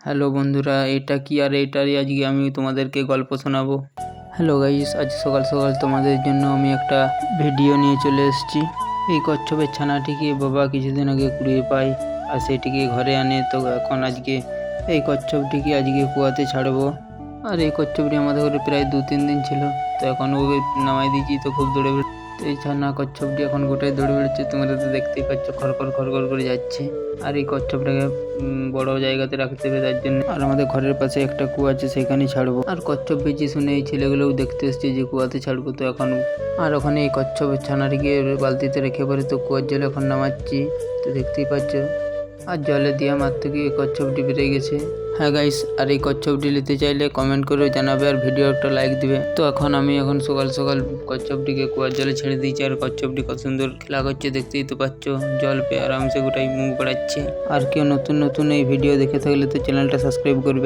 Hello বন্ধুরা, এটা কি আর এটারই আজকে আমি তোমাদেরকে গল্প শোনাবো। হ্যালো গাইস, আজ সকাল সকাল তোমাদের জন্য আমি একটা ভিডিও নিয়ে চলে এসেছি। এই কচ্ছপের ছানাটিকে বাবা কিছুদিন আগে কুড়িয়ে পায় আর সেটিকে ঘরে আনে। তো এখন আজকে এই কচ্ছপটিকে আজকে কুয়াতে ছাড়বো। আর এই কচ্ছপটি আমাদের ঘরে প্রায় 2-3 দিন ছিল। তো এখন ওকে নামাই দিয়েছি, তো খুব দৌড়ে বেড়ে এই ছানা কচ্ছপটি এখন গোটাই দৌড়ে বেড়াচ্ছে। তোমরা তো দেখতেই পাচ্ছ, খড়খড় খড়খড় করে যাচ্ছে। আর এই কচ্ছপটাকে বড় জায়গাতে রাখতে হবে, তার জন্য আর আমাদের ঘরের পাশে একটা কুয়া আছে, সেখানেই ছাড়বো। আর কচ্ছপ বেঁচে শুনে এই ছেলেগুলোও দেখতে এসছে যে কুয়াতে ছাড়বো। তো এখন আর ওখানে এই কচ্ছপের ছানাটিকে বালতিতে রেখে পরে তো কুয়ার জলে এখন নামাচ্ছি। তো দেখতেই পাচ্ছ, আর জলে দেওয়া মাত্র কি কচ্ছপটি বেড়ে গেছে। হ্যাঁ গাইস, আর এই কচ্ছপটি নিতে চাইলে কমেন্ট করে জানাবে আর ভিডিও একটা লাইক দিবে। তো এখন আমি সকাল সকাল কচ্ছপটিকে কুয়ার জলে ছেড়ে দিয়েছি। আর কচ্ছপটি কত সুন্দর খেলা করছে, দেখতেই তো পাচ্ছ। জল পেয়ে আরামসে গোটাই মুখ বাড়াচ্ছে। আর কেউ নতুন নতুন এই ভিডিও দেখে থাকলে তো চ্যানেলটা সাবস্ক্রাইব করবে।